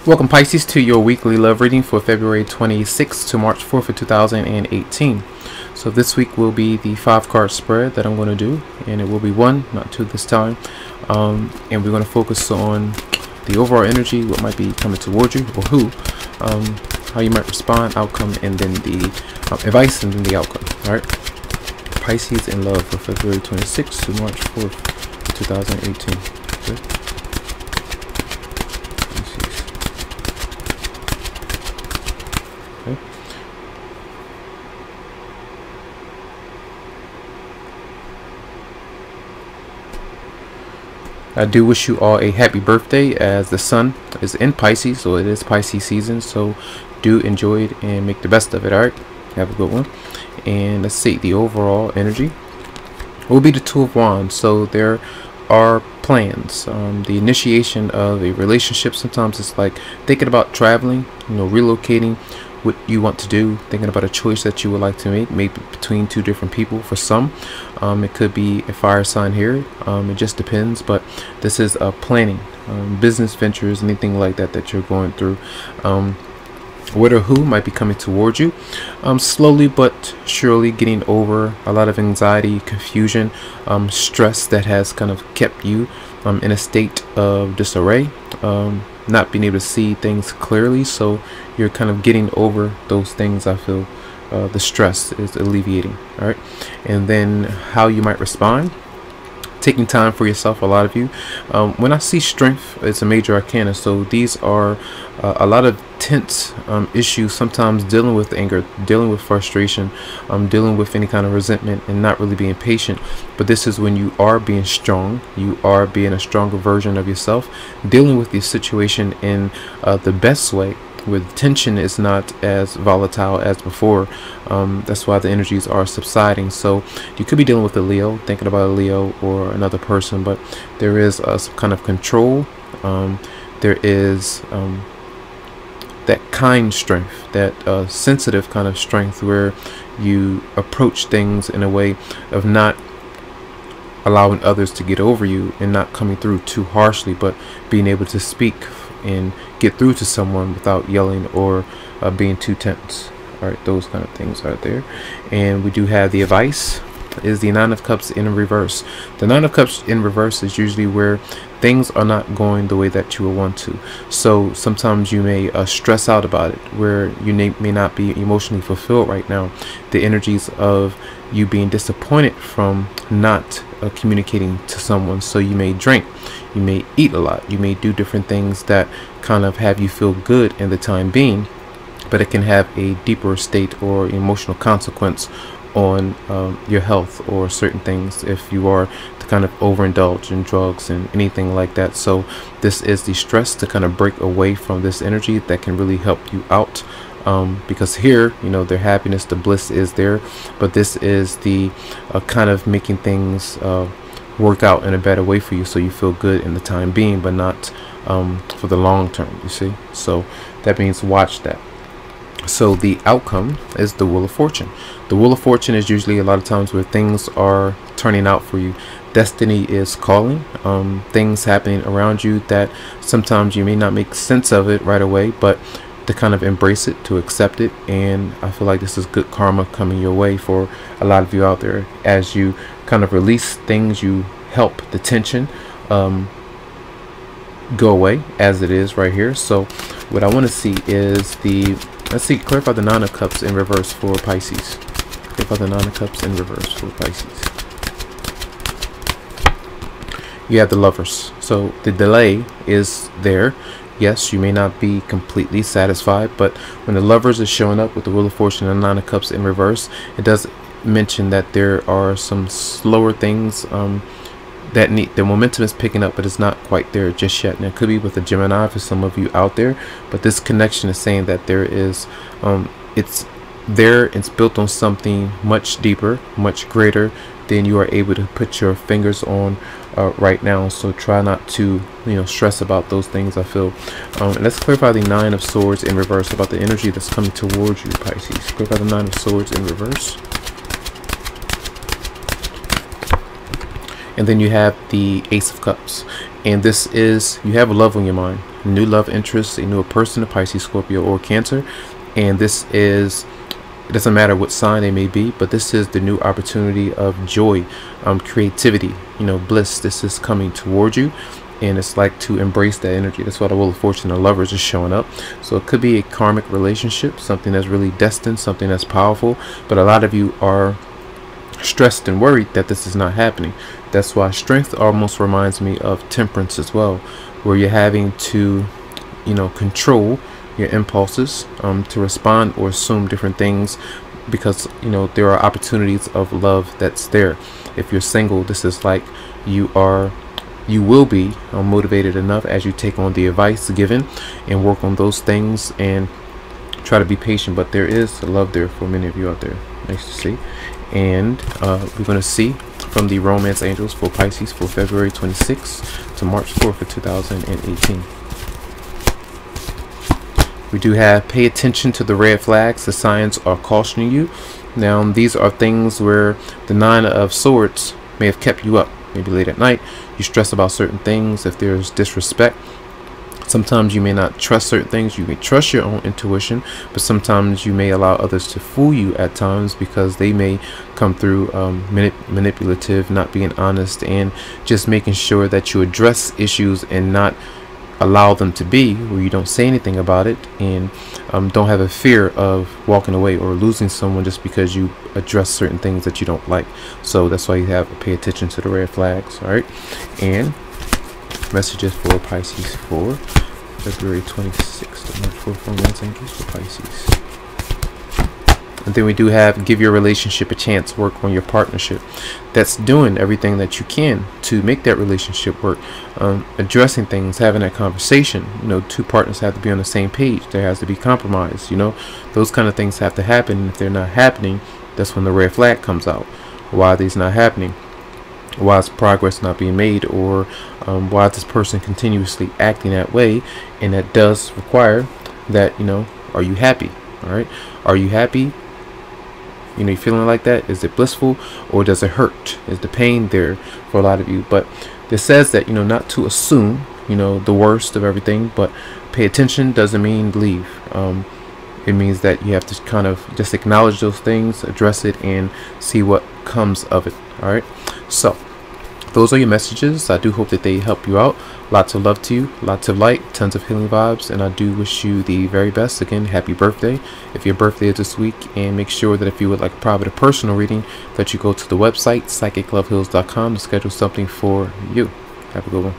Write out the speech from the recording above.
Welcome Pisces to your weekly love reading for February 26th to March 4th of 2018. So this week will be the 5-card spread that I'm going to do, and it will be 1, not 2 this time. And we're going to focus on the overall energy, what might be coming towards you or who, how you might respond, outcome, and then the advice, and then the outcome. Alright, Pisces in love for February 26th to March 4th, 2018. Okay. I do wish you all a happy birthday, as the sun is in Pisces, so it is Pisces season, so do enjoy it and make the best of it. Alright, have a good one. And let's see, the overall energy will be the 2 of Wands. So there are plans, the initiation of a relationship. Sometimes it's like thinking about traveling, relocating, what you want to do, thinking about a choice that you would like to make, maybe between 2 different people. For some, it could be a fire sign here. It just depends, but this is planning, business ventures, anything like that that you're going through. What or who might be coming towards you, slowly but surely getting over a lot of anxiety, confusion, stress that has kind of kept you in a state of disarray, not being able to see things clearly. So you're kind of getting over those things. I feel the stress is alleviating. All right, and then how you might respond, taking time for yourself. A lot of you, when I see strength, it's a major arcana, so these are a lot of tense issues, sometimes dealing with anger, dealing with frustration, dealing with any kind of resentment, and not really being patient. But this is when you are being strong, you are being a stronger version of yourself, dealing with the situation in the best way, where the tension is not as volatile as before. That's why the energies are subsiding. So you could be dealing with a Leo, thinking about a Leo or another person, but there is some kind of control. There is that kind strength, that sensitive kind of strength, where you approach things in a way of not allowing others to get over you and not coming through too harshly, but being able to speak and get through to someone without yelling or being too tense. All right, those kind of things are there. And we do have the advice, is the 9 of Cups in reverse. The 9 of Cups in reverse is usually where things are not going the way that you would want to. So sometimes you may stress out about it, where you may not be emotionally fulfilled right now. The energies of you being disappointed from not communicating to someone. So you may drink, you may eat a lot, you may do different things that kind of have you feel good in the time being, but it can have a deeper state or emotional consequence on your health or certain things if you are to kind of overindulge in drugs and anything like that. So this is the stress to kind of break away from this energy that can really help you out, because here, their happiness, the bliss is there, but this is the kind of making things work out in a better way for you, so you feel good in the time being, but not for the long term, you see. So that means watch that. So the outcome is the Wheel of Fortune. The Wheel of Fortune is usually a lot of times where things are turning out for you. Destiny is calling, things happening around you that sometimes you may not make sense of it right away, but to kind of embrace it, to accept it. And I feel like this is good karma coming your way for a lot of you out there. As you kind of release things, you help the tension go away, as it is right here. So what I want to see is let's see, clarify the 9 of Cups in reverse for Pisces. Clarify the 9 of Cups in reverse for Pisces. You have the Lovers. So the delay is there. Yes, you may not be completely satisfied, but when the Lovers is showing up with the Wheel of Fortune and 9 of Cups in reverse, it does mention that there are some slower things that the momentum is picking up, but it's not quite there just yet. And it could be with a Gemini for some of you out there, but this connection is saying that there is it's there, it's built on something much deeper, much greater than you are able to put your fingers on right now. So try not to stress about those things, I feel. Let's clarify the 9 of Swords in reverse, about the energy that's coming towards you, Pisces. Clarify the 9 of Swords in reverse. And then you have the Ace of Cups. And this is, you have a love on your mind, a new love interest, a new person, a Pisces, Scorpio, or Cancer. And this is, it doesn't matter what sign they may be, but this is the new opportunity of joy, creativity, bliss. This is coming toward you, and it's like to embrace that energy. That's why the Wheel of Fortune of Lovers is showing up. So it could be a karmic relationship, something that's really destined, something that's powerful, but a lot of you are stressed and worried that this is not happening. That's why Strength almost reminds me of Temperance as well, where you're having to control your impulses to respond or assume different things, because there are opportunities of love that's there. If you're single, this is like you will be motivated enough as you take on the advice given and work on those things and try to be patient. But there is love there for many of you out there. Nice to see. And we're going to see from the Romance Angels for Pisces for February 26th to March 4th of 2018. We do have, pay attention to the red flags. The signs are cautioning you. Now, these are things where the Nine of Swords may have kept you up. Maybe late at night, you stress about certain things. If there's disrespect, sometimes you may not trust certain things. You may trust your own intuition, but sometimes you may allow others to fool you at times, because they may come through manipulative, not being honest, and just making sure that you address issues and not allow them to be, where you don't say anything about it, and don't have a fear of walking away or losing someone just because you address certain things that you don't like. So that's why you have to pay attention to the red flags. All right, and messages for Pisces for February 26th, March 4th, Romance Angels for Pisces. And then we do have, give your relationship a chance, work on your partnership. That's doing everything that you can to make that relationship work, addressing things, having that conversation. Two partners have to be on the same page. There has to be compromise. Those kind of things have to happen. And if they're not happening, that's when the red flag comes out. Why are these not happening? Why is progress not being made? Or why is this person continuously acting that way? And that does require that, are you happy? All right, are you happy? You feeling like that? Is it blissful, or does it hurt? Is the pain there for a lot of you? But this says that, not to assume, the worst of everything, but pay attention doesn't mean leave. It means that you have to kind of just acknowledge those things, address it, and see what comes of it. All right. So those are your messages. I do hope that they help you out. Lots of love to you, lots of light, tons of healing vibes, and I do wish you the very best. Again, happy birthday if your birthday is this week, and make sure that if you would like a private or personal reading, that you go to the website psychicloveheals.com to schedule something for you. Have a good one.